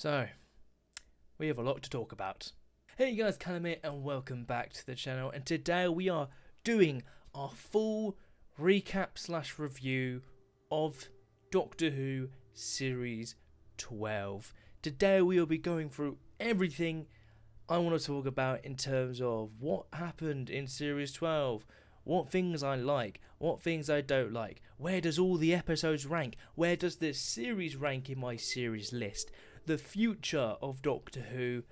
So, we have a lot to talk about. Hey guys, Callum here, and welcome back to the channel. And today we are doing our full recap / review of Doctor Who Series 12. Today we will be going through everything I want to talk about in terms of what happened in Series 12, what things I like, what things I don't like, where does all the episodes rank, where does this series rank in my series list, the future of Doctor Who,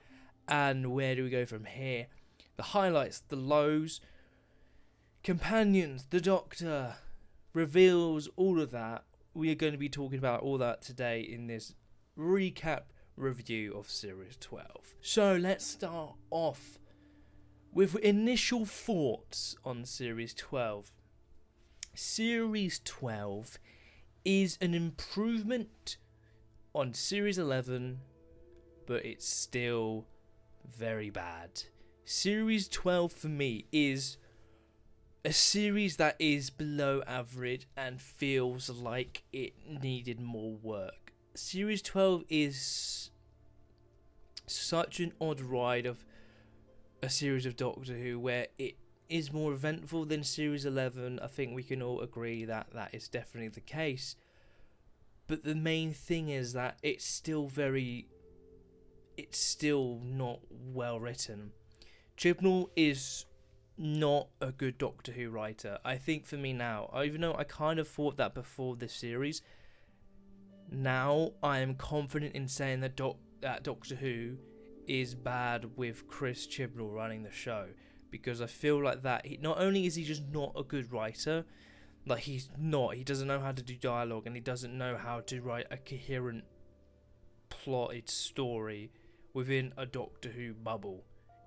and where do we go from here, the highlights, the lows, companions, the Doctor, reveals, all of that. We are going to be talking about all that today in this recap review of Series 12. So let's start off with initial thoughts on Series 12. Series 12 is an improvement on Series 11, but it's still very bad. Series 12 for me is a series that is below average and feels like it needed more work. Series 12 is such an odd ride of a series of Doctor Who where it is more eventful than Series 11. I think we can all agree that that is definitely the case. But the main thing is that it's still not well written. Chibnall is not a good Doctor Who writer. I think for me now, even though I kind of thought that before this series, now I am confident in saying that Doctor Who is bad with Chris Chibnall running the show, because I feel like that not only is he just not a good writer, like he doesn't know how to do dialogue, and he doesn't know how to write a coherent plotted story within a Doctor Who bubble,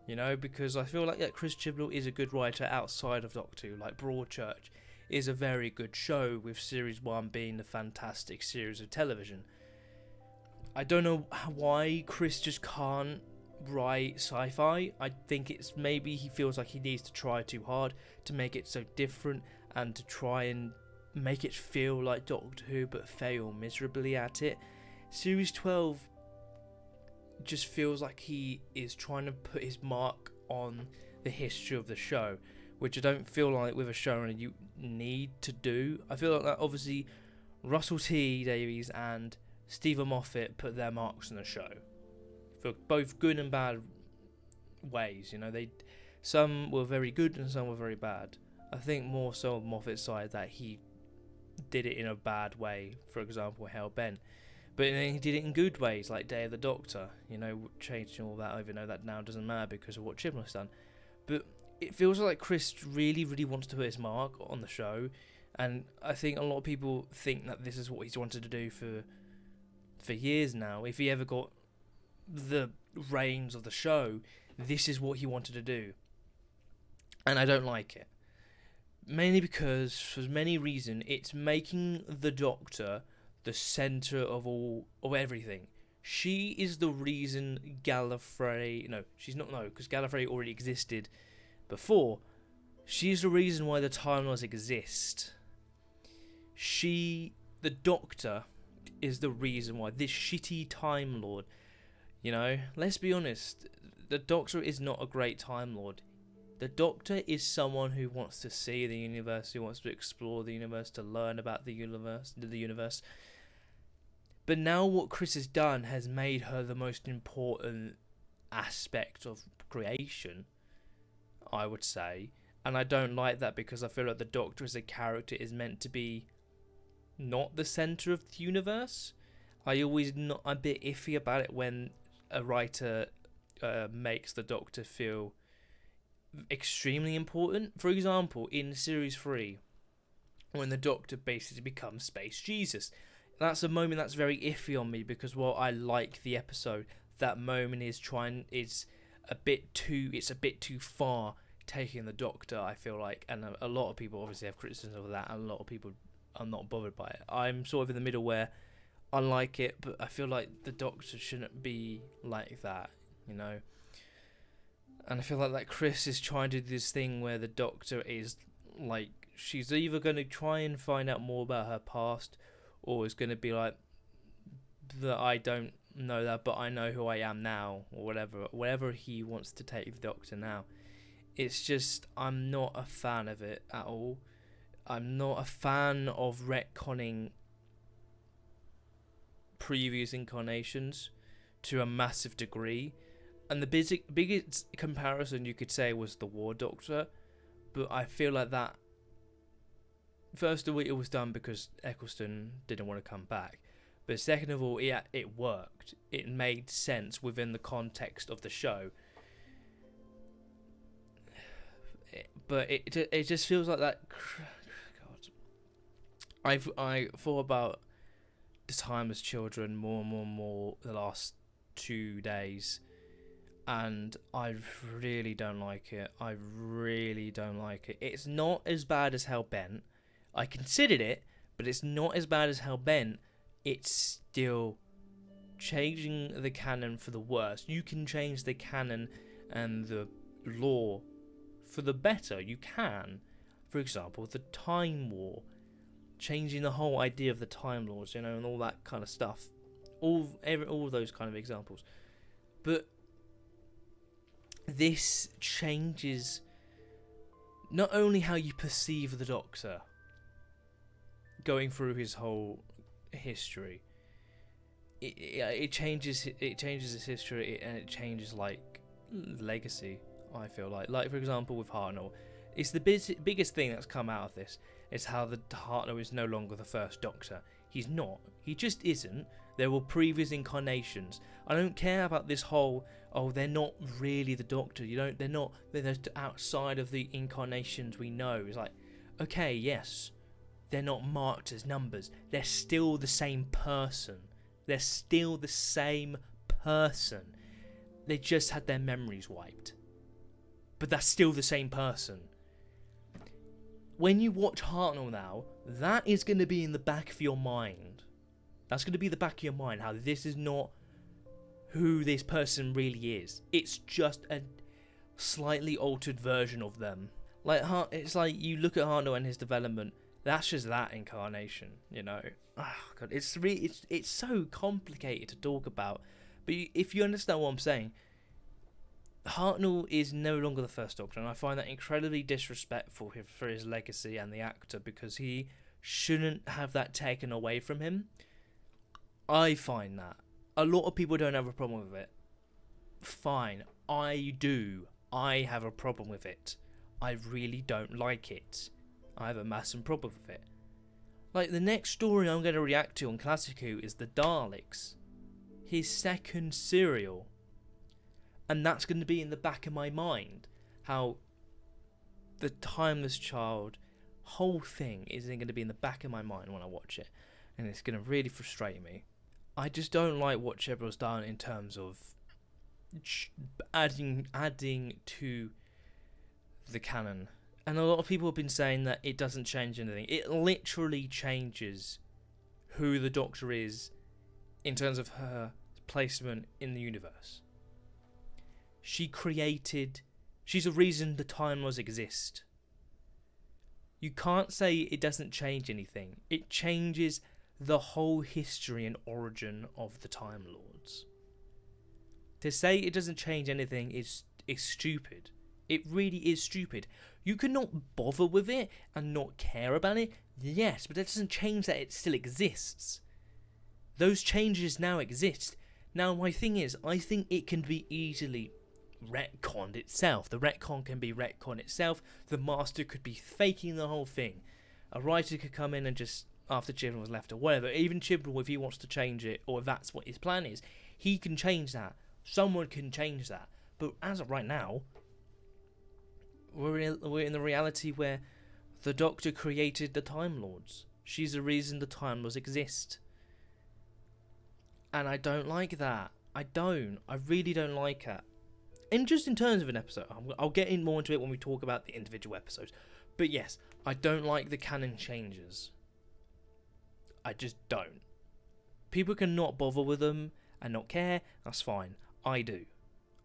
because I feel like that Chris Chibnall is a good writer outside of Doctor Who. Like Broadchurch is a very good show, with Series 1 being a fantastic series of television. I don't know why Chris just can't write sci-fi. I think it's maybe he feels like he needs to try too hard to make it so different and to try and make it feel like Doctor Who but fail miserably at it. Series 12 just feels like he is trying to put his mark on the history of the show, which I don't feel like with a showrunner you need to do. I feel like that obviously Russell T Davies and Stephen Moffat put their marks on the show for both good and bad ways. Some were very good and some were very bad. I think more so on Moffat's side that he did it in a bad way, for example Hellbent, but then he did it in good ways like Day of the Doctor, changing all that. Even though that now doesn't matter because of what Chibnall's done, but it feels like Chris really wants to put his mark on the show, and I think a lot of people think that this is what he's wanted to do for years now. If he ever got the reins of the show, this is what he wanted to do, and I don't like it. Mainly because, for many reasons, it's making the Doctor the centre of everything. She is the reason Gallifrey... No, she's not, no, because Gallifrey already existed before. She's the reason why the Time Lords exist. The Doctor, is the reason why this shitty Time Lord, let's be honest, the Doctor is not a great Time Lord. The Doctor is someone who wants to see the universe, who wants to explore the universe, to learn about the universe. But now what Chris has done has made her the most important aspect of creation, I would say. And I don't like that, because I feel like the Doctor as a character is meant to be not the centre of the universe. I'm a bit iffy about it when a writer makes the Doctor feel extremely important. For example, in Series 3, when the Doctor basically becomes Space Jesus, that's a moment that's very iffy on me, because while I like the episode, that moment is a bit too far taking the Doctor, I feel like, and a lot of people obviously have criticism of that, and a lot of people are not bothered by it. I'm sort of in the middle where I like it, but I feel like the Doctor shouldn't be like that, And I feel like Chris is trying to do this thing where the Doctor is like, she's either going to try and find out more about her past, or is going to be like, that I don't know that, but I know who I am now, or whatever he wants to take the Doctor now. It's just, I'm not a fan of it at all. I'm not a fan of retconning previous incarnations to a massive degree. And the biggest comparison you could say was the War Doctor, but I feel like that, first of all, it was done because Eccleston didn't want to come back. But second of all, it worked. It made sense within the context of the show. But it just feels like that. God, I thought about the Timeless Children more and more the last 2 days, and I really don't like it. I really don't like it. It's not as bad as Hellbent. I considered it, but it's not as bad as Hellbent. It's still changing the canon for the worse. You can change the canon and the lore for the better. You can. For example, the Time War. Changing the whole idea of the Time Lords, and all that kind of stuff. All of those kind of examples. But this changes not only how you perceive the Doctor going through his whole history. It changes his history, and it changes like legacy. I feel like for example with Hartnell, it's the biggest thing that's come out of this is how the Hartnell is no longer the first Doctor. He's not. He just isn't. There were previous incarnations. I don't care about this whole, they're not really the Doctor. They're outside of the incarnations we know. It's like, okay, yes, they're not marked as numbers. They're still the same person. They're still the same person. They just had their memories wiped. But that's still the same person. When you watch Hartnell now, that is going to be in the back of your mind. That's going to be the back of your mind, how this is not who this person really is. It's just a slightly altered version of them. It's like you look at Hartnell and his development, that's just that incarnation, Oh God, it's so complicated to talk about. But if you understand what I'm saying, Hartnell is no longer the first Doctor, and I find that incredibly disrespectful for his legacy and the actor, because he shouldn't have that taken away from him. I find that. A lot of people don't have a problem with it. Fine, I do. I have a problem with it. I really don't like it. I have a massive problem with it. Like, the next story I'm going to react to on Classic Who is the Daleks. His second serial. And that's going to be in the back of my mind. How the Timeless Child whole thing is going to be in the back of my mind when I watch it. And it's going to really frustrate me. I just don't like what Chibnall's done in terms of adding to the canon. And a lot of people have been saying that it doesn't change anything. It literally changes who the Doctor is in terms of her placement in the universe. She's a reason the Time Lords exist. You can't say it doesn't change anything. It changes the whole history and origin of the Time Lords. To say it doesn't change anything is stupid. It really is stupid. You can not bother with it and not care about it, yes, but that doesn't change that it still exists. Those changes now exist. Now, my thing is, I think it can be easily retconned itself. The retcon can be retcon itself. The Master could be faking the whole thing. A writer could come in and just, after Chibnall was left or whatever, even Chibnall, if he wants to change it, or if that's what his plan is, he can change that. Someone can change that. But as of right now, we're in the reality where the Doctor created the Time Lords. She's the reason the Time Lords exist. And I don't like that. I really don't like it. And just in terms of an episode, I'll get in more into it when we talk about the individual episodes. But yes, I don't like the canon changes. I just don't. People can not bother with them and not care. That's fine. I do.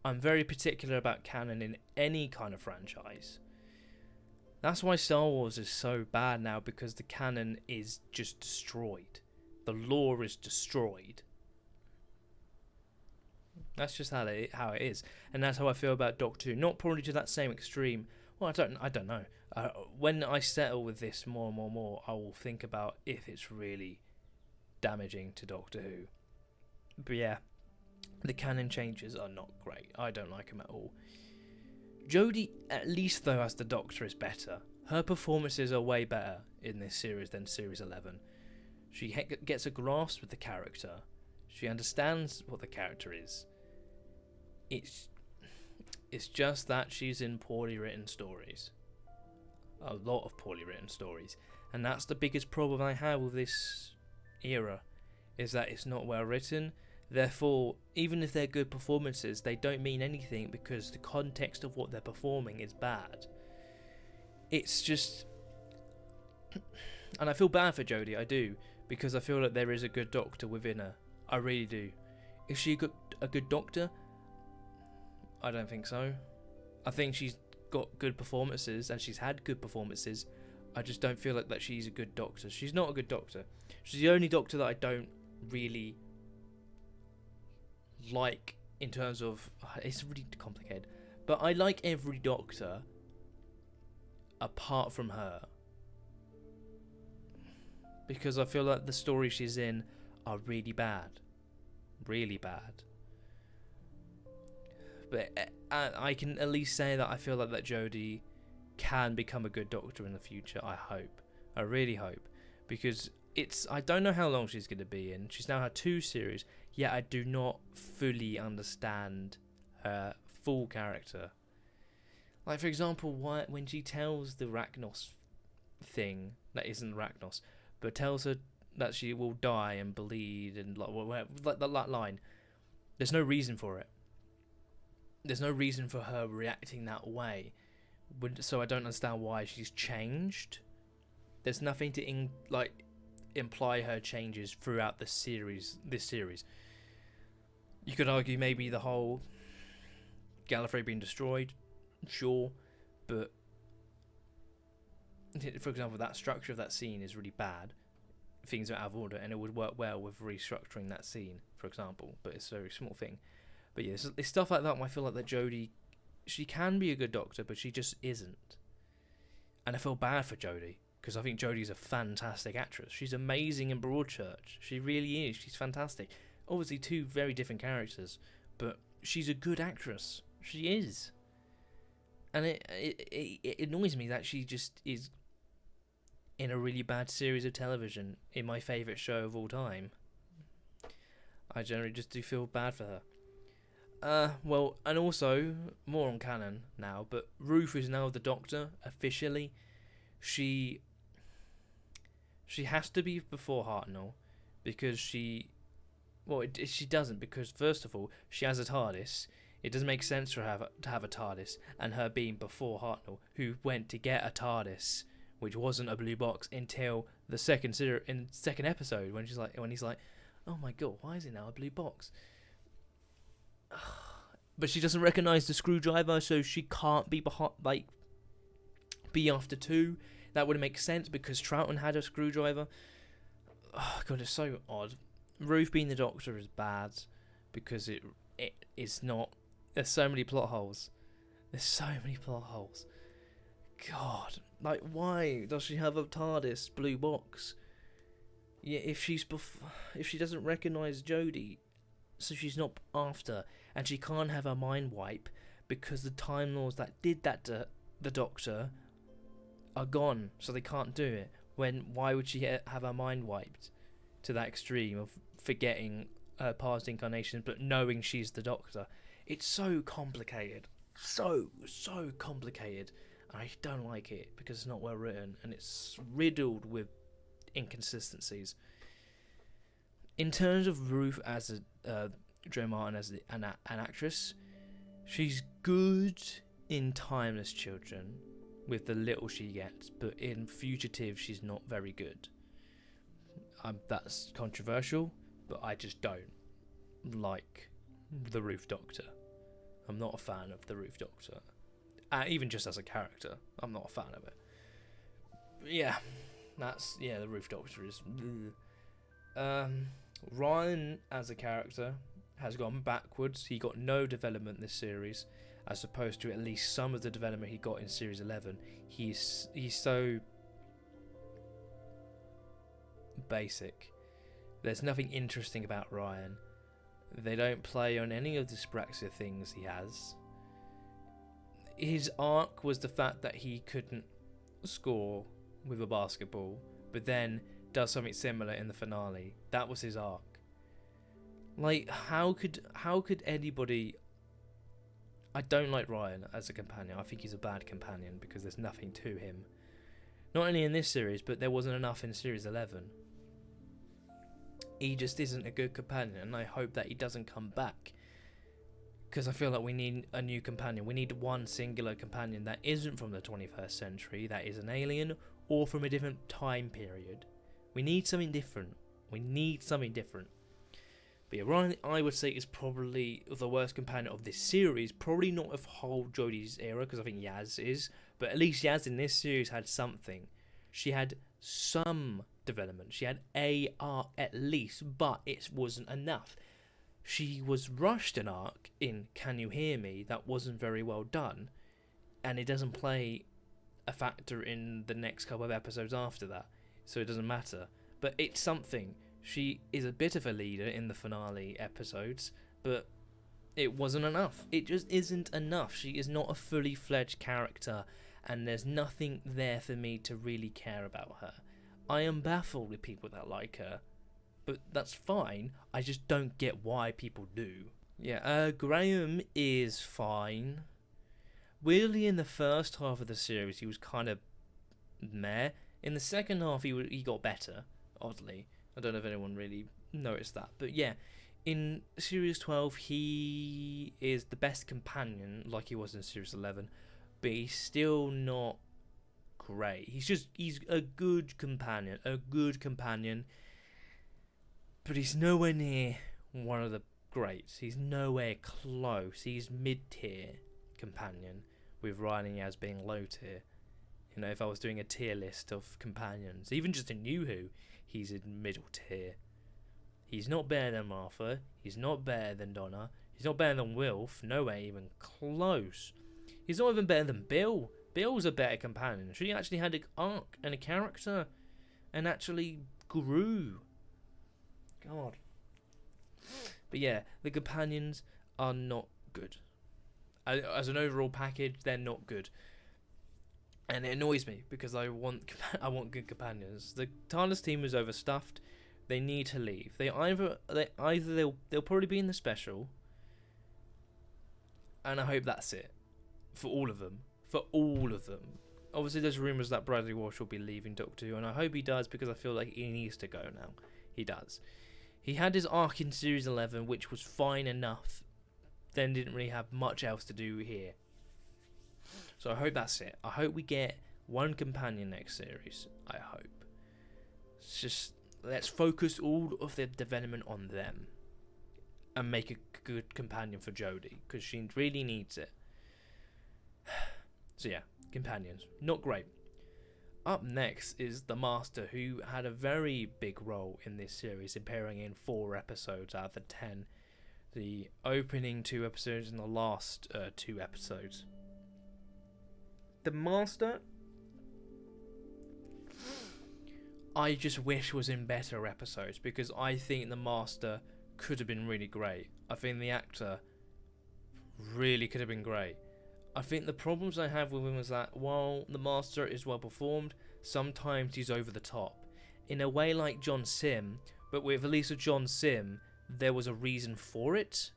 I'm very particular about canon in any kind of franchise. That's why Star Wars is so bad now, because the canon is just destroyed. The lore is destroyed. That's just how it is, and that's how I feel about Doctor Who. Not probably to that same extreme. Well, I don't know. When I settle with this more and more, I will think about if it's really damaging to Doctor Who. But yeah, the canon changes are not great. I don't like them at all. Jodie, at least though, as the Doctor, is better. Her performances are way better in this series than Series 11. She gets a grasp with the character. She understands what the character is. It's just that she's in poorly written stories. A lot of poorly written stories. And that's the biggest problem I have with this era, is that it's not well written. Therefore, even if they're good performances, they don't mean anything because the context of what they're performing is bad. It's just... And I feel bad for Jodie, I do, because I feel like there is a good Doctor within her. I really do. Is she a good Doctor? I don't think so. I think she's got good performances, and she's had good performances. I just don't feel like that she's a good Doctor. She's not a good Doctor. She's the only Doctor that I don't really like in terms of... It's really complicated. But I like every Doctor apart from her. Because I feel like the stories she's in are really bad. Really bad. But I can at least say that I feel like that Jodie can become a good Doctor in the future. I hope. I really hope. Because I don't know how long she's going to be in. She's now had 2 series. Yet I do not fully understand her full character. Like, for example, when she tells the Rachnos thing, that isn't Rachnos, but tells her that she will die and bleed and like that line, there's no reason for it. There's no reason for her reacting that way. So I don't understand why she's changed. There's nothing to imply her changes throughout this series. You could argue maybe the whole Gallifrey being destroyed, sure, but for example, that structure of that scene is really bad. Things are out of order, and it would work well with restructuring that scene, for example, but it's a very small thing. But yeah, it's stuff like that where I feel like that Jodie, she can be a good Doctor, but she just isn't. And I feel bad for Jodie, because I think Jodie's a fantastic actress. She's amazing in Broadchurch. She really is. She's fantastic. Obviously 2 very different characters, but she's a good actress. She is. And it annoys me that she just is in a really bad series of television in my favourite show of all time. I generally just do feel bad for her. Well, and also, more on canon now, but Ruth is now the Doctor, officially. She has to be before Hartnell, because she doesn't, because first of all, she has a TARDIS. It doesn't make sense for her to have a TARDIS, and her being before Hartnell, who went to get a TARDIS, which wasn't a blue box until the second episode, when he's like, oh my god, why is it now a blue box? But she doesn't recognise the screwdriver, so she can't be be after 2. That would make sense because Troughton had a screwdriver. Oh god, it's so odd. Ruth being the Doctor is bad because it's not. There's so many plot holes. God, like, why does she have a TARDIS blue box? Yeah, if she doesn't recognise Jodie, so she's not after, and she can't have her mind wipe because the Time Lords that did that to the Doctor are gone, so they can't do it. Why would she have her mind wiped to that extreme of forgetting her past incarnations but knowing she's the Doctor? It's so complicated. So complicated. And I don't like it because it's not well written and it's riddled with inconsistencies. In terms of Ruth as Jo Martin as an actress, she's good in Timeless Children with the little she gets, but in Fugitive she's not very good. That's controversial, but I just don't like the Ruth Doctor. I'm not a fan of the Ruth Doctor. Even just as a character, I'm not a fan of it. But yeah, the Ruth Doctor is... Ryan as a character, has gone backwards. He got no development this series, as opposed to at least some of the development he got in Series 11. He's so basic. There's nothing interesting about Ryan. They don't play on any of the Spraxia things he has. His arc was the fact that he couldn't score with a basketball, but then does something similar in the finale. That was his arc. Like, how could anybody... I don't like Ryan as a companion. I think he's a bad companion because there's nothing to him. Not only in this series, but there wasn't enough in Series 11. He just isn't a good companion, and I hope that he doesn't come back. Because I feel like we need a new companion. We need one singular companion that isn't from the 21st century, that is an alien, or from a different time period. We need something different. But yeah, Ryan, I would say, is probably the worst companion of this series. Probably not of whole Jodie's era, because I think Yaz is. But at least Yaz in this series had something. She had some development. She had a arc at least, but it wasn't enough. She was rushed an arc in Can You Hear Me that wasn't very well done, and it doesn't play a factor in the next couple of episodes after that, so it doesn't matter. But it's something. She is a bit of a leader in the finale episodes, but it wasn't enough. It just isn't enough. She is not a fully fledged character, and there's nothing there for me to really care about her. I am baffled with people that like her, but that's fine. I just don't get why people do. Yeah, Graham is fine. Weirdly, in the first half of the series, he was kind of meh. In the second half, he got better, oddly. I don't know if anyone really noticed that. But yeah, in Series 12, he is the best companion, like he was in Series 11. But he's still not great. He's a good companion. But he's nowhere near one of the greats. He's nowhere close. He's mid-tier companion, with Ryan and Yaz being low tier. You know, if I was doing a tier list of companions, even just in New Who, he's in middle tier. He's not better than Martha. He's not better than Donna. He's not better than Wilf. Nowhere even close. He's not even better than Bill. Bill's a better companion. She actually had an arc and a character, and actually grew. God. But yeah, the companions are not good. As an overall package, they're not good. And it annoys me because I want good companions. The TARDIS team is overstuffed. They need to leave. They'll probably be in the special, and I hope that's it for all of them. Obviously, there's rumours that Bradley Walsh will be leaving Doctor Who, and I hope he does because I feel like he needs to go now. He does. He had his arc in Series 11, which was fine enough. Then didn't really have much else to do here. So I hope that's it. I hope we get one companion next series. I hope. It's just, let's focus all of the development on them. And make a good companion for Jodie. Because she really needs it. So yeah, companions. Not great. Up next is the Master, who had a very big role in this series, appearing in 4 episodes out of the 10. The opening 2 episodes and the last 2 episodes. The Master, I just wish was in better episodes, because I think the Master could have been really great. I think the actor really could have been great. I think the problems I have with him is that while the Master is well performed, sometimes he's over the top. In a way like John Sim, but with at least with John Sim, there was a reason for it.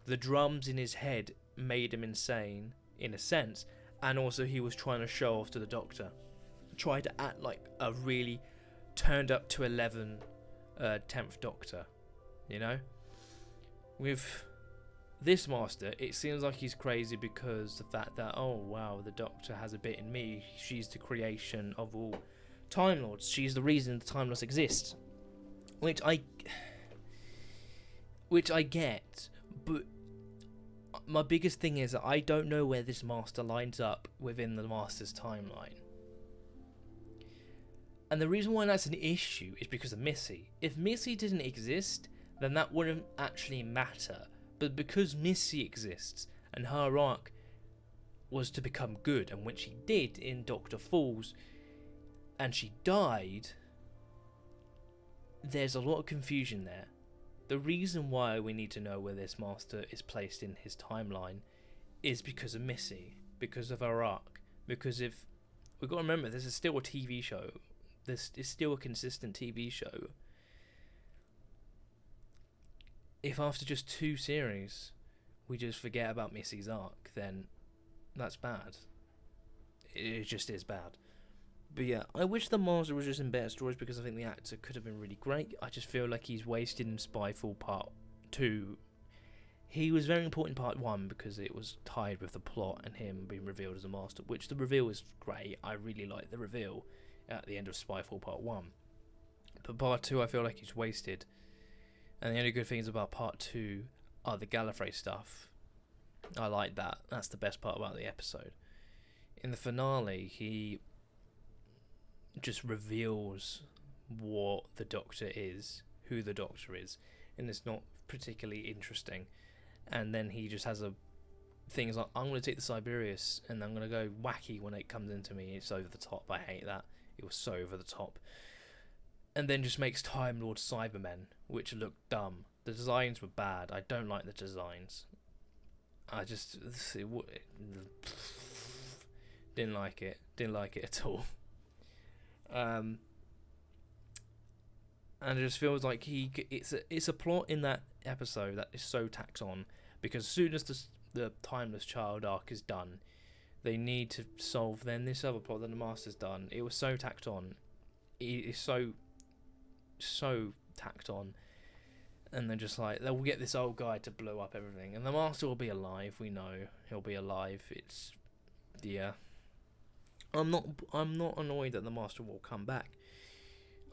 The drums in his head made him insane, in a sense, and also he was trying to show off to the Doctor. Tried to act like a really turned up to 11 10th Doctor, you know? With this Master, it seems like he's crazy because the fact that, oh wow, the Doctor has a bit in me. She's the creation of all Time Lords. She's the reason the Time Lords exist. Which I get, but my biggest thing is that I don't know where this Master lines up within the Master's timeline. And the reason why that's an issue is because of Missy. If Missy didn't exist, then that wouldn't actually matter. But because Missy exists and her arc was to become good, and when she did in Doctor Falls, and she died, there's a lot of confusion there. The reason why we need to know where this master is placed in his timeline is because of Missy, because of her arc. Because if we've got to remember, this is still a TV show. This is still a consistent TV show. If after just 2 series we just forget about Missy's arc, then that's bad. It just is bad. But yeah, I wish the Master was just in better stories, because I think the actor could have been really great. I just feel like he's wasted in Spyfall Part 2. He was very important in Part 1 because it was tied with the plot and him being revealed as a Master, which the reveal is great. I really like the reveal at the end of Spyfall Part 1. But Part 2 I feel like he's wasted. And the only good things about Part 2 are the Gallifrey stuff. I like that. That's the best part about the episode. In the finale, he just reveals what the Doctor is, who the Doctor is, and it's not particularly interesting. And then he just has things like, I'm going to take the Siberius and I'm going to go wacky when it comes into me. It's over the top. I hate that. It was so over the top. And then just makes Time Lord Cybermen, which look dumb. The designs were bad. I don't like the designs. I just didn't like it. Didn't like it at all. And it just feels like it's a plot in that episode that is so tacked on, because as soon as the Timeless Child arc is done, they need to solve then this other plot that the Master's done. It was so tacked on. It's so tacked on. And they're just like, they'll get this old guy to blow up everything, and the Master will be alive. We know he'll be alive. It's I'm not annoyed that the Master will come back.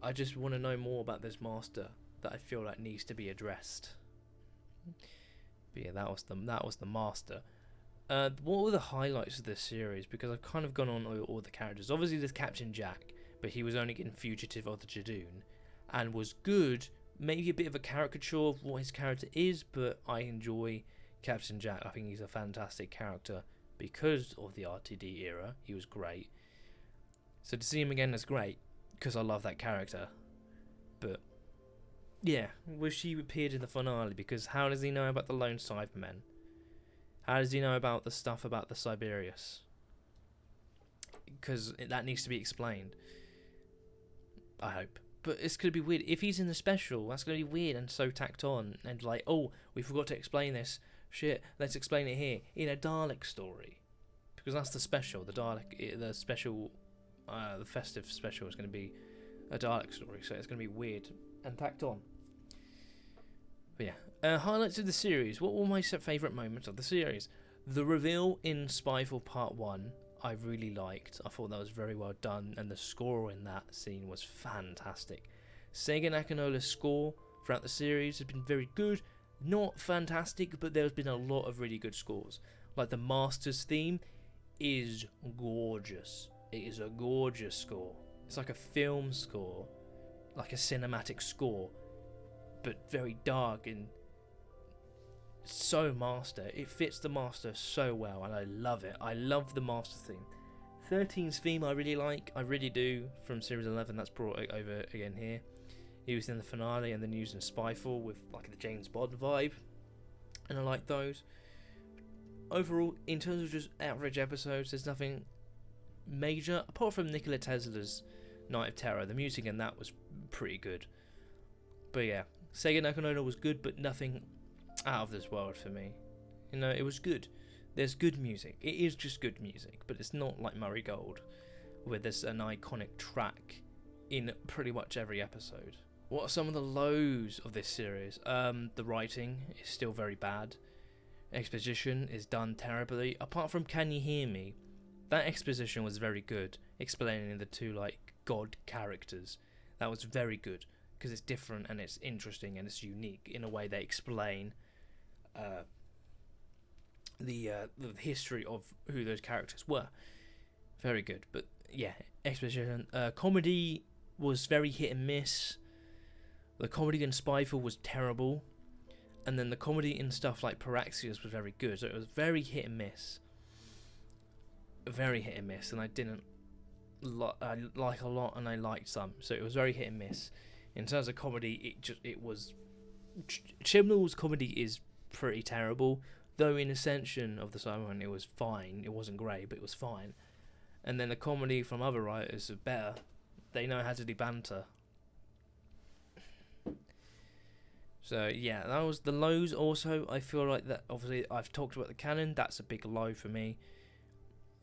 I just want to know more about this Master that I feel like needs to be addressed. But yeah, that was the Master. What were the highlights of this series? Because I've kind of gone on all the characters. Obviously, there's Captain Jack, but he was only getting Fugitive of the Jadoon, and was good. Maybe a bit of a caricature of what his character is, but I enjoy Captain Jack. I think he's a fantastic character because of the RTD era. He was great. So to see him again is great, because I love that character. But yeah, wish he appeared in the finale, because how does he know about the lone Cybermen? How does he know about the stuff about the Siberius? Because that needs to be explained. I hope. But it's going to be weird. If he's in the special, that's going to be weird and so tacked on. And like, oh, we forgot to explain this. Shit, let's explain it here. In a Dalek story. Because that's the special. The special, the festive special is going to be a Dalek story. So it's going to be weird and tacked on. But yeah. Highlights of the series. What were my favourite moments of the series? The reveal in Spyfall Part 1. I really liked. I thought that was very well done, and the score in that scene was fantastic. Sega Nakanola's score throughout the series has been very good. Not fantastic, but there's been a lot of really good scores. Like the Master's theme is gorgeous. It is a gorgeous score. It's like a film score, like a cinematic score, but very dark and so Master. It fits the Master so well, and I love it. I love the Master theme. 13's theme I really like. I really do. From Series 11, that's brought it over again here. He was in the finale and then used in Spyfall with like the James Bond vibe, and I like those. Overall, in terms of just average episodes, there's nothing major apart from Nikola Tesla's Night of Terror. The music in that was pretty good. But yeah, Sega Nakanola was good, but nothing out of this world for me. You know, it was good. There's good music. It is just good music, but it's not like Murray Gold, where there's an iconic track in pretty much every episode. What are some of the lows of this series? The writing is still very bad. Exposition is done terribly. Apart from Can You Hear Me? That exposition was very good, explaining the two like god characters. That was very good, because it's different and it's interesting and it's unique in a way they explain the history of who those characters were. Very good. But yeah, exposition. Comedy was very hit and miss. The comedy in Spyfall was terrible, and then the comedy in stuff like Paraxius was very good. So it was very hit and miss. Very hit and miss, and I didn't I like a lot, and I liked some. So it was very hit and miss. In terms of comedy, it was. Chibnall's comedy is pretty terrible, though in Ascension of the Cybermen it was fine. It wasn't great, but it was fine. And then the comedy from other writers are better. They know how to do banter. So yeah, that was the lows. Also, I feel like that. Obviously, I've talked about the canon. That's a big low for me.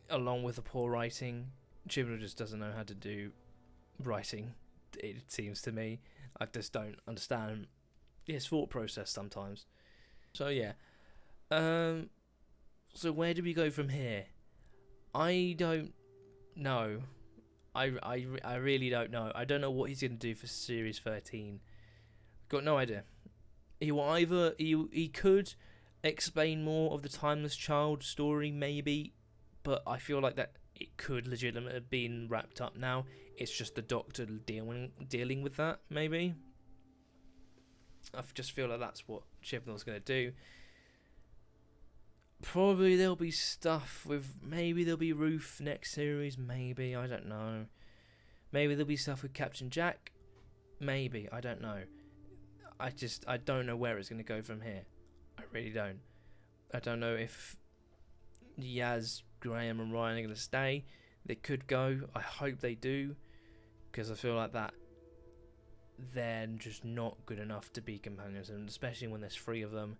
Along with the poor writing, Chibnall just doesn't know how to do writing. It seems to me. I just don't understand his thought process sometimes. So yeah. So where do we go from here? I don't know. I really don't know. I don't know what he's gonna do for Series 13. Got no idea. He could explain more of the Timeless Child story, maybe, but I feel like that it could legitimately have been wrapped up now. It's just the Doctor dealing with that, maybe. I just feel like that's what Chibnall's going to do. Probably there'll be stuff with... Maybe there'll be Ruth next series, maybe, I don't know. Maybe there'll be stuff with Captain Jack. Maybe, I don't know. I don't know where it's going to go from here. I really don't. I don't know if Yaz, Graham and Ryan are going to stay. They could go. I hope they do, because I feel like that they're just not good enough to be companions, and especially when there's 3 of them.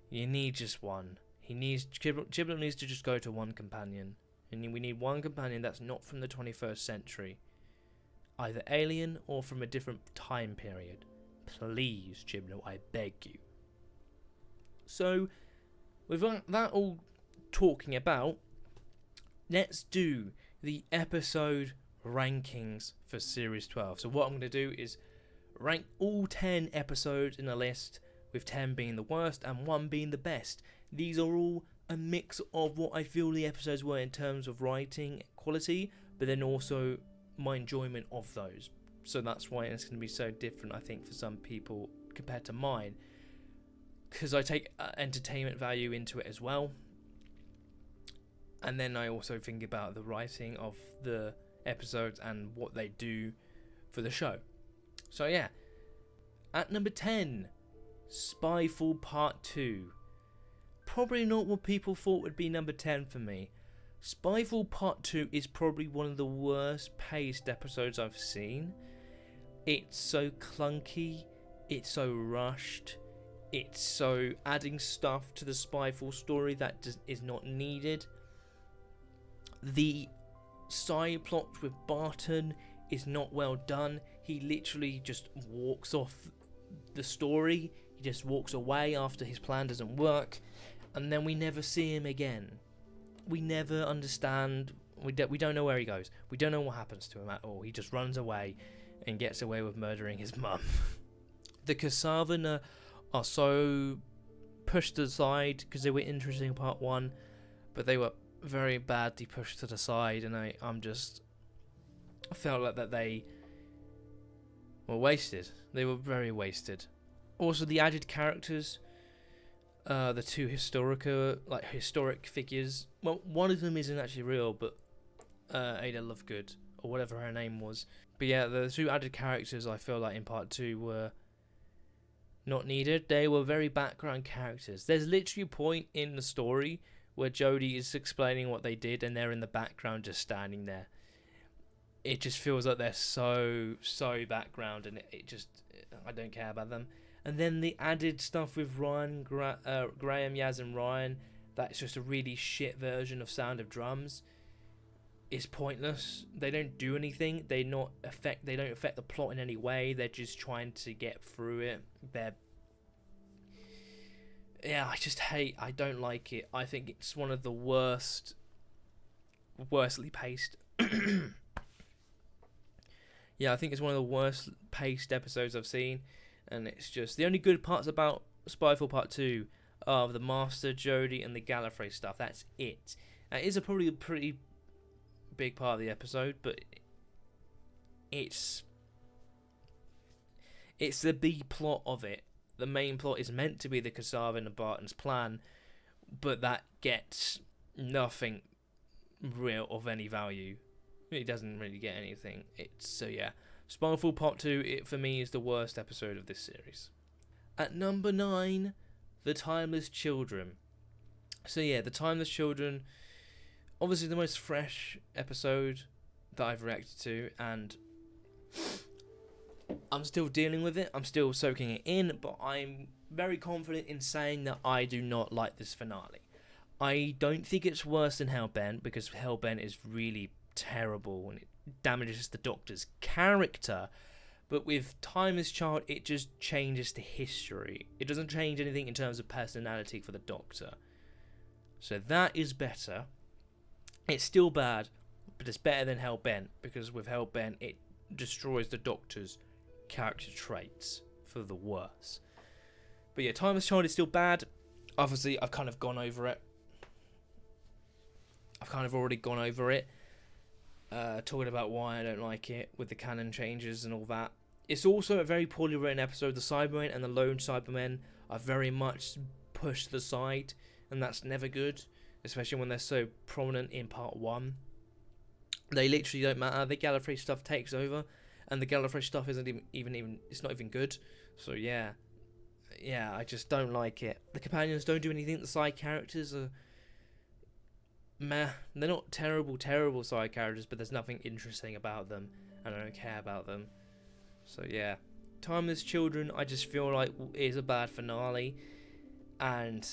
You need just one. Chibnall needs to just go to one companion, and we need one companion that's not from the 21st century, either alien or from a different time period. Please, Chibnall, I beg you. So, with that all talking about, let's do the episode rankings for Series 12. So what I'm going to do is rank all 10 episodes in a list, with 10 being the worst and 1 being the best. These are all a mix of what I feel the episodes were in terms of writing quality, but then also my enjoyment of those. So that's why it's going to be so different, I think, for some people compared to mine, because I take entertainment value into it as well. And then I also think about the writing of the episodes and what they do for the show. So yeah, at number 10, Spyfall Part 2. Probably not what people thought would be number 10 for me. Spyfall Part 2 is probably one of the worst paced episodes I've seen. It's so clunky, it's so rushed, it's so adding stuff to the Spyfall story that is not needed. The side plot with Barton is not well done. He literally just walks off the story. He just walks away after his plan doesn't work, and then we never see him again. We never understand. We don't know where he goes. We don't know what happens to him at all. He just runs away and gets away with murdering his mum. The Casavan are so pushed aside because they were interesting in Part 1, but they were very badly pushed to the side, and I felt like that they were wasted. They were very wasted. Also, the added characters, the 2 historic figures. Well, one of them isn't actually real, but Ada Lovegood, or whatever her name was. But yeah, the 2 added characters I feel like in Part 2 were not needed. They were very background characters. There's literally a point in the story where Jodie is explaining what they did, and they're in the background just standing there. It just feels like they're so background, and it just, I don't care about them. And then the added stuff with Ryan, Graham, Yaz and Ryan, that's just a really shit version of Sound of Drums, is pointless. They don't do anything. They don't affect the plot in any way. They're just trying to get through it. I don't like it. I think it's one of the worstly paced. Yeah, I think it's one of the worst paced episodes I've seen, and it's just the only good parts about Spyfall Part 2 are the Master, Jodie, and the Gallifrey stuff. That's it. That is probably a pretty big part of the episode, but it's It's the B plot of it. The main plot is meant to be the Kasavin and Barton's plan, but that gets nothing real of any value. It doesn't really get anything. So yeah, Spinal Part 2, it for me is the worst episode of this series. At number 9, The Timeless Children. So yeah, The Timeless Children, obviously the most fresh episode that I've reacted to, and I'm still dealing with it. I'm still soaking it in, but I'm very confident in saying that I do not like this finale. I don't think it's worse than Hellbent, because Hellbent is really terrible and it damages the Doctor's character. But with Timeless Child, it just changes the history. It doesn't change anything in terms of personality for the Doctor. So that is better. It's still bad, but it's better than Hellbent, because with Hellbent, it destroys the Doctor's character traits for the worse. But yeah, Timeless Child is still bad. Obviously, I've kind of gone over it. I've kind of already gone over it. Talking about why I don't like it with the canon changes and all that. It's also a very poorly written episode. The Cybermen and the lone Cybermen are very much pushed to the side, and that's never good, especially when they're so prominent in part 1. They literally don't matter. The Gallifrey stuff takes over, and the Gallifrey stuff isn't even it's not even good. So yeah, I just don't like it. The companions don't do anything. The side characters are meh. They're not terrible side characters, but there's nothing interesting about them, and I don't care about them. So yeah, Timeless Children, I just feel like is a bad finale, and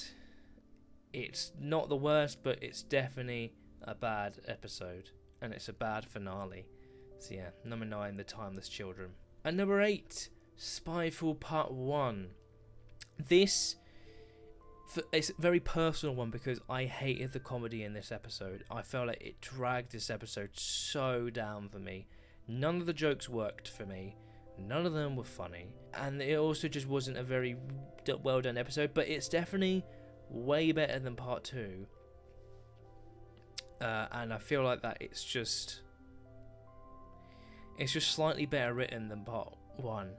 it's not the worst, but it's definitely a bad episode, and it's a bad finale. So yeah, number 9, The Timeless Children. And number 8, Spyfall Part 1. This, it's a very personal one, because I hated the comedy in this episode. I felt like it dragged this episode so down for me. None of the jokes worked for me. None of them were funny. And it also just wasn't a very well done episode, but it's definitely way better than Part 2. And I feel like that it's just slightly better written than Part 1.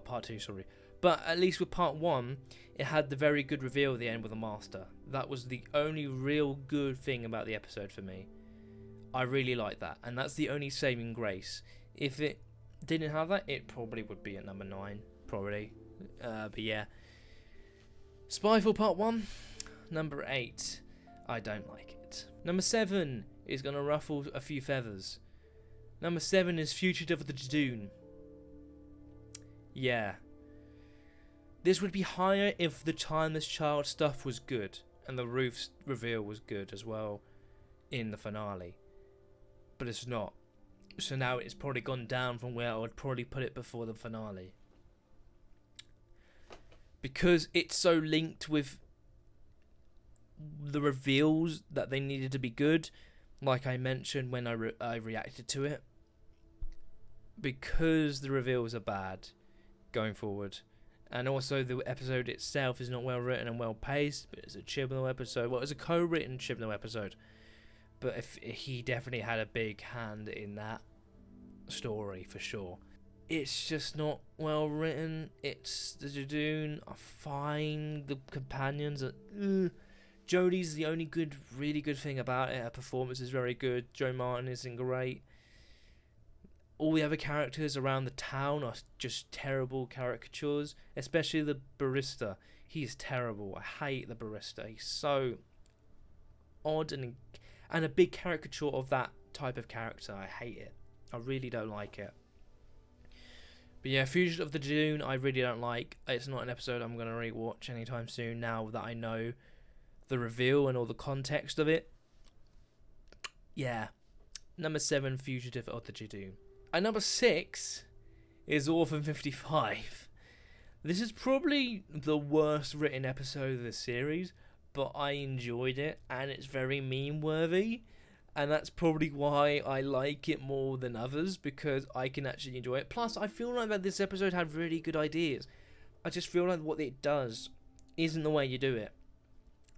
Part 2, sorry. But at least with Part 1, it had the very good reveal at the end with the Master. That was the only real good thing about the episode for me. I really like that, and that's the only saving grace. If it didn't have that, it probably would be at number 9, probably. But yeah. Spyfall Part 1, number 8. I don't like it. Number 7 is going to ruffle a few feathers. Number 7 is Fugitive of the Jadoon. Yeah. This would be higher if the Timeless Child stuff was good, and the Roof's reveal was good as well in the finale. But it's not. So now it's probably gone down from where I would probably put it before the finale. Because it's so linked with the reveals that they needed to be good, like I mentioned when I reacted to it. Because the reveals are bad going forward. And also the episode itself is not well written and well paced, but it's a Chibnall episode. Well, it's a co-written Chibnall episode. But if he definitely had a big hand in that story for sure. It's just not well written. It's the Jadoon are fine. The companions are. Jodie's the only really good thing about it. Her performance is very good. Joe Martin isn't great. All the other characters around the town are just terrible caricatures. Especially the barista. He's terrible. I hate the barista. He's so odd and a big caricature of that type of character. I hate it. I really don't like it. But yeah, Fugitive of the Jadoon, I really don't like. It's not an episode I'm going to rewatch anytime soon now that I know the reveal and all the context of it. Yeah. Number 7, Fugitive of the Jadoon. And number 6 is Orphan 55. This is probably the worst written episode of the series, but I enjoyed it, and it's very meme-worthy. And that's probably why I like it more than others, because I can actually enjoy it. Plus, I feel like that this episode had really good ideas. I just feel like what it does isn't the way you do it.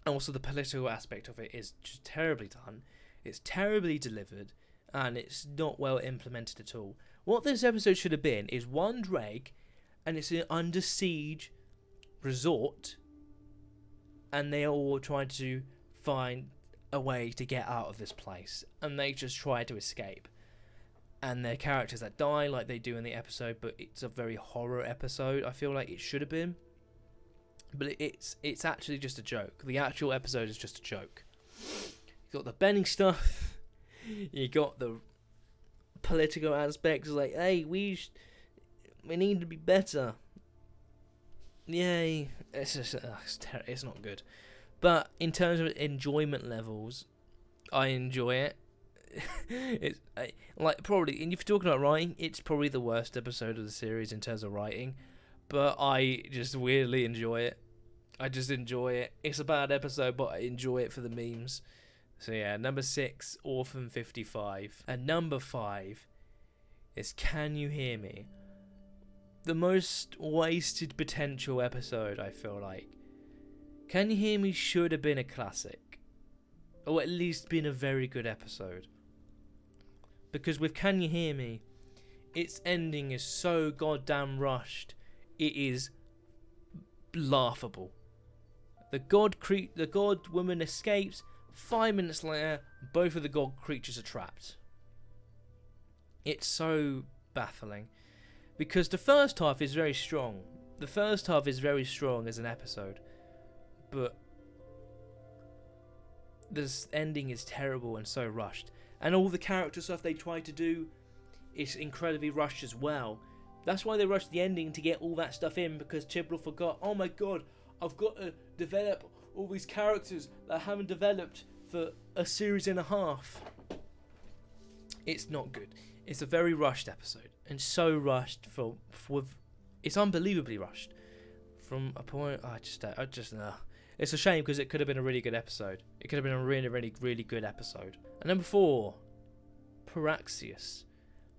And also the political aspect of it is just terribly done. It's terribly delivered, and it's not well implemented at all. What this episode should have been is one Drake and it's an under siege resort, and they all try to find a way to get out of this place, and they just try to escape. And their characters that die, like they do in the episode, but it's a very horror episode. I feel like it should have been, but it's actually just a joke. The actual episode is just a joke. You got the bending stuff, you got the political aspects, like, hey, we need to be better. Yay! It's just it's not good. But in terms of enjoyment levels, I enjoy it. It's like, probably, and if you're talking about writing, it's probably the worst episode of the series in terms of writing. But I just weirdly enjoy it. I just enjoy it. It's a bad episode, but I enjoy it for the memes. So yeah, number 6, Orphan 55. And number 5 is Can You Hear Me? The most wasted potential episode, I feel like. Can You Hear Me should have been a classic. Or at least been a very good episode. Because with Can You Hear Me, its ending is so goddamn rushed, it is laughable. The god woman escapes. 5 minutes later, both of the god creatures are trapped. It's so baffling. Because the first half is very strong. The first half is very strong as an episode. But this ending is terrible and so rushed. And all the character stuff they try to do is incredibly rushed as well. That's why they rushed the ending, to get all that stuff in, because Chibnall forgot, oh my god, I've got to develop all these characters that I haven't developed for a series and a half. It's not good. It's a very rushed episode, and so rushed it's unbelievably rushed. From a point, it's a shame, because it could have been a really good episode. It could have been a really, really, really good episode. And number 4, Paraxius.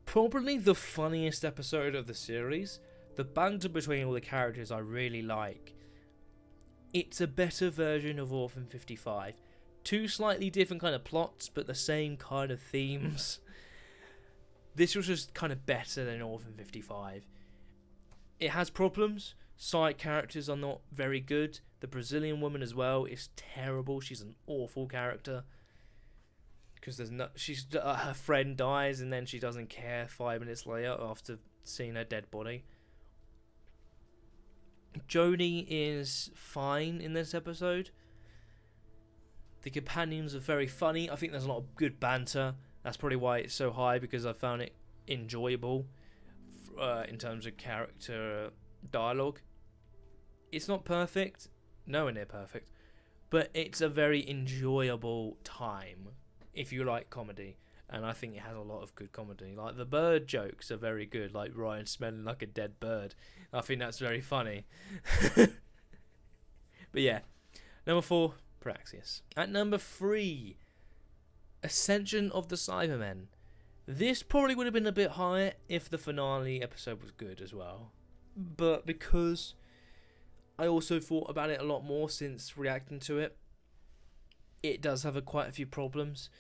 Probably the funniest episode of the series. The banter between all the characters I really like. It's a better version of Orphan 55. 2 slightly different kind of plots, but the same kind of themes. This was just kind of better than Orphan 55. It has problems. Side characters are not very good. The Brazilian woman as well is terrible. She's an awful character. Because her friend dies, and then she doesn't care 5 minutes later after seeing her dead body. Jodie is fine in this episode. The companions are very funny. I think there's a lot of good banter. That's probably why it's so high, because I found it enjoyable in terms of character dialogue. It's not perfect, nowhere near perfect, but it's a very enjoyable time if you like comedy. And I think it has a lot of good comedy. Like, the bird jokes are very good, like Ryan smelling like a dead bird. I think that's very funny. But yeah, number 4, Praxius. At number 3, Ascension of the Cybermen. This probably would have been a bit higher if the finale episode was good as well. But because I also thought about it a lot more since reacting to it, it does have quite a few problems.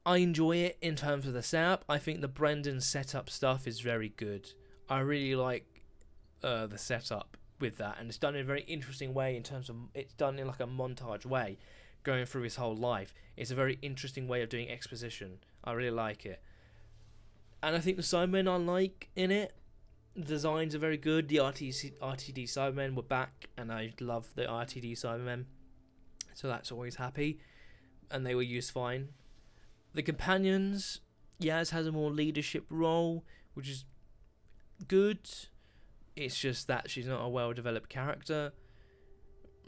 I enjoy it in terms of the setup. I think the Brendan setup stuff is very good. I really like the setup with that, and it's done in a very interesting way in terms of, it's done in like a montage way, going through his whole life. It's a very interesting way of doing exposition. I really like it. And I think the Cybermen I like in it. The designs are very good. The RTD Cybermen were back, and I love the RTD Cybermen, so that's always happy. And they were used fine. The companions, Yaz has a more leadership role, which is good. It's just that she's not a well-developed character.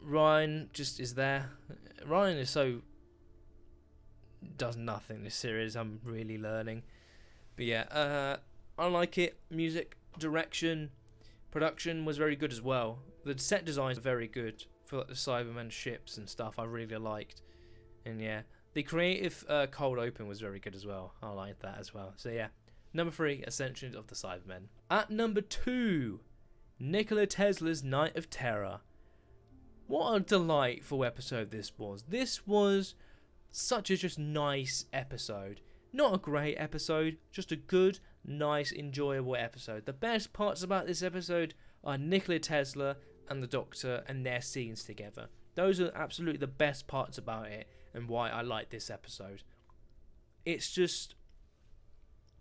Ryan just is there. Ryan is does nothing this series. I'm really learning. But yeah, I like it. Music, direction, production was very good as well. The set designs are very good for like the Cybermen ships and stuff. I really liked. And yeah, the creative cold open was very good as well. I liked that as well. So yeah, number 3, Ascension of the Cybermen. At number 2, Nikola Tesla's Night of Terror. What a delightful episode this was. This was such a just nice episode. Not a great episode, just a good, nice, enjoyable episode. The best parts about this episode are Nikola Tesla and the Doctor and their scenes together. Those are absolutely the best parts about it and why I like this episode. It's just,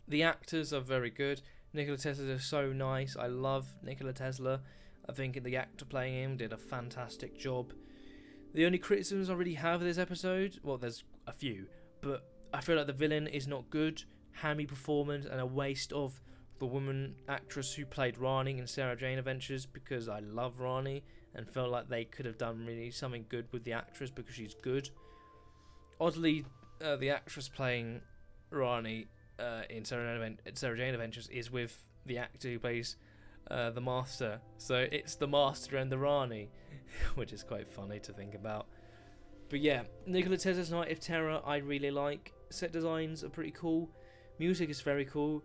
the actors are very good. Nikola Tesla is so nice. I love Nikola Tesla. I think the actor playing him did a fantastic job. The only criticisms I really have of this episode, well, there's a few, but I feel like the villain is not good. Hammy performance and a waste of the woman actress who played Rani in Sarah Jane Adventures, because I love Rani and felt like they could have done really something good with the actress because she's good. Oddly, the actress playing Rani in Sarah Jane Adventures is with the actor who plays the Master. So it's the Master and the Rani, which is quite funny to think about. But yeah, Nikola Tesla's Night of Terror I really like. Set designs are pretty cool. Music is very cool.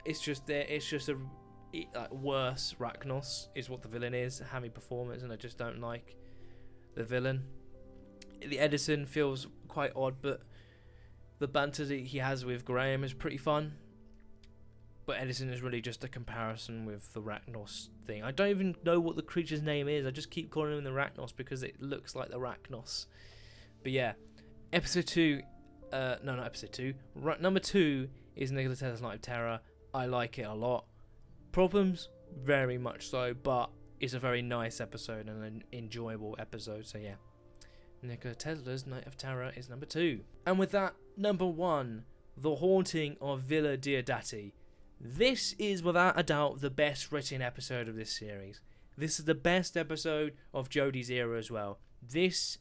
It's just a worse Rachnos is what the villain is. Hammy performance, and I just don't like the villain. The Edison feels quite odd, but the banter that he has with Graham is pretty fun. But Edison is really just a comparison with the Rachnos thing. I don't even know what the creature's name is. I just keep calling him the Rachnos because it looks like the Rachnos. But yeah, episode 2, not episode 2. Number 2 is Nikola Tesla's Night of Terror. I like it a lot. Problems? Very much so, but it's a very nice episode and an enjoyable episode. So yeah, Nikola Tesla's Night of Terror is number 2. And with that, number 1, The Haunting of Villa Diodati. This is without a doubt the best written episode of this series. This is the best episode of Jodie's era as well. This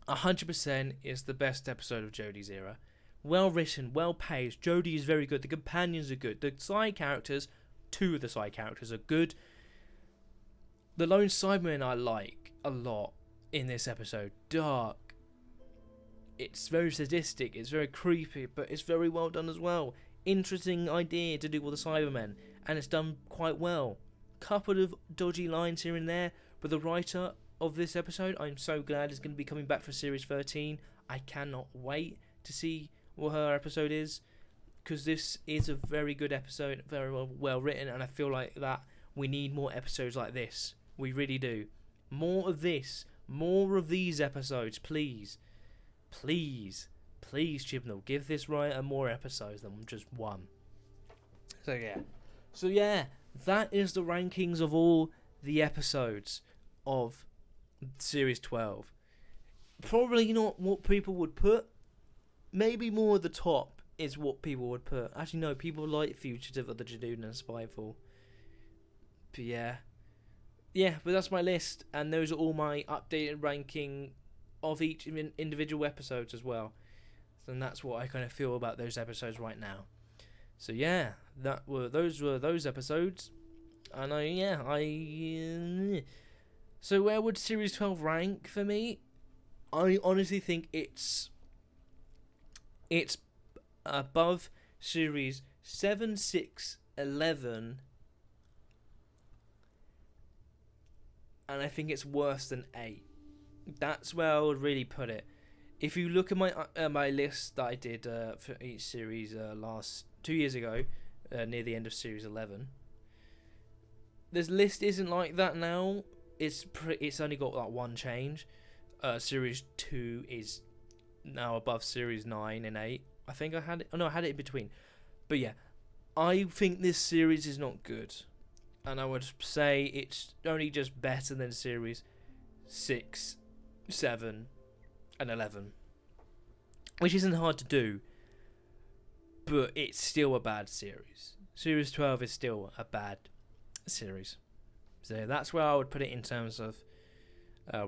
100% is the best episode of Jodie's era. Well written, well paced. Jodie is very good. The companions are good. The side characters, 2 of the side characters are good. The Lone Cyberman I like a lot in this episode. Dark. It's very sadistic. It's very creepy, but it's very well done as well. Interesting idea to do with the Cybermen, and it's done quite well. Couple of dodgy lines here and there, but the writer of this episode, I'm so glad, is going to be coming back for series 13. I cannot wait to see what her episode is, because this is a very good episode, very well written, and I feel like that we need more episodes like this. We really do. More of this, more of these episodes, please. Please Chibnall, give this writer more episodes than just one. So yeah, that is the rankings of all the episodes of series 12. Probably not what people would put. Maybe more at the top is what people would put. Actually no, people like Fugitive of the Judoon and Spyfall. But yeah, but that's my list, and those are all my updated ranking of each individual episodes as well. And that's what I kind of feel about those episodes right now. So yeah, those were those episodes, and so where would series 12 rank for me? I honestly think it's above series 7, 6, 11, and I think it's worse than 8. That's where I would really put it. If you look at my list that I did for each series last 2 years ago, near the end of series 11, this list isn't like that now. It's only got like one change. Series 2 is now above series 9 and 8. I think I had it. Oh no, I had it in between. But yeah, I think this series is not good, and I would say it's only just better than series 6, 7. And 11, which isn't hard to do, but it's still a bad series. Series 12 is still a bad series, so that's where I would put it in terms of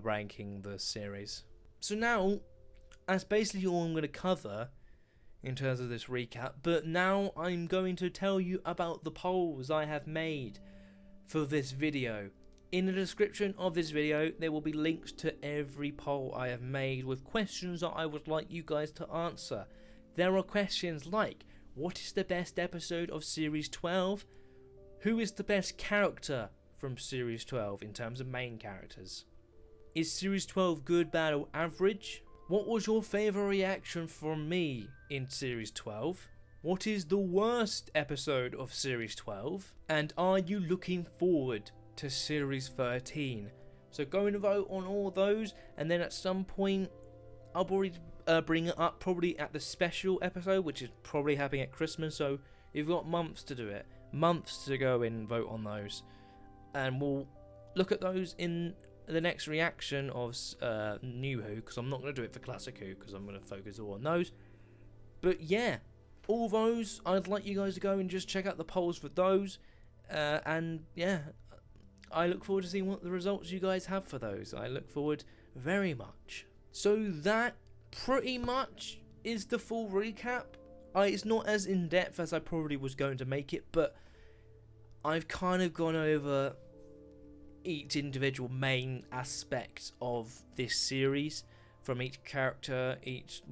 ranking the series. So now, that's basically all I'm going to cover in terms of this recap, but now I'm going to tell you about the polls I have made for this video. In the description of this video, there will be links to every poll I have made with questions that I would like you guys to answer. There are questions like, what is the best episode of Series 12? Who is the best character from Series 12 in terms of main characters? Is Series 12 good, bad or average? What was your favourite reaction from me in Series 12? What is the worst episode of Series 12? And are you looking forward to Series 13? So go and vote on all those, and then at some point I'll probably bring it up probably at the special episode, which is probably happening at Christmas. So you've got months to do it, months to go and vote on those, and we'll look at those in the next reaction of New Who, because I'm not going to do it for Classic Who because I'm going to focus all on those. But yeah, all those, I'd like you guys to go and just check out the polls for those, and yeah, I look forward to seeing what the results you guys have for those. I look forward very much. So that pretty much is the full recap. It's not as in depth as I probably was going to make it, but I've kind of gone over each individual main aspect of this series, from each character,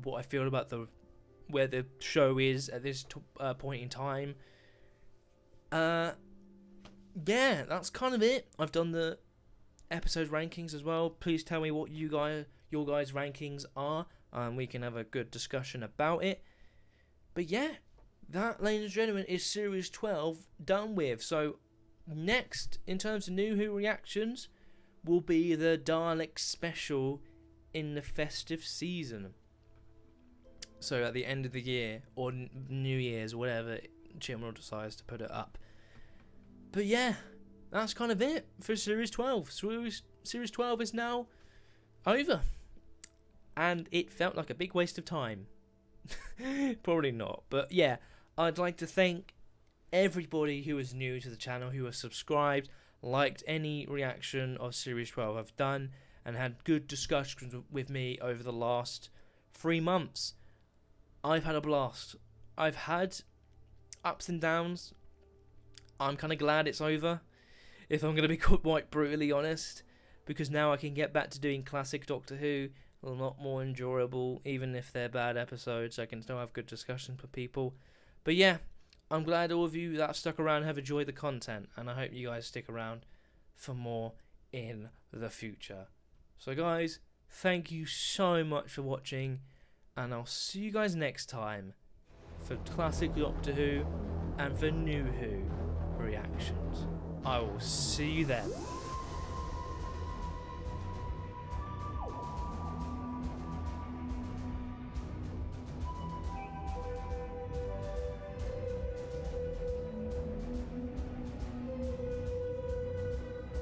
what I feel about where the show is at this point in time. Yeah, that's kind of it. I've done the episode rankings as well. Please tell me what your guys' rankings are, and we can have a good discussion about it. But yeah, that, ladies and gentlemen, is Series 12 done with. So next, in terms of New Who reactions, will be the Dalek special in the festive season. So at the end of the year, or New Year's, whatever Channel decides to put it up. But yeah, that's kind of it for Series 12. Series 12 is now over. And it felt like a big waste of time. Probably not. But yeah, I'd like to thank everybody who is new to the channel, who has subscribed, liked any reaction of Series 12 I've done, and had good discussions with me over the last 3 months. I've had a blast. I've had ups and downs. I'm kind of glad it's over, if I'm going to be quite brutally honest, because now I can get back to doing classic Doctor Who, a lot more enjoyable, even if they're bad episodes. I can still have good discussions with people. But yeah, I'm glad all of you that stuck around have enjoyed the content, and I hope you guys stick around for more in the future. So guys, thank you so much for watching, and I'll see you guys next time for classic Doctor Who and for New Who reactions. I will see you then.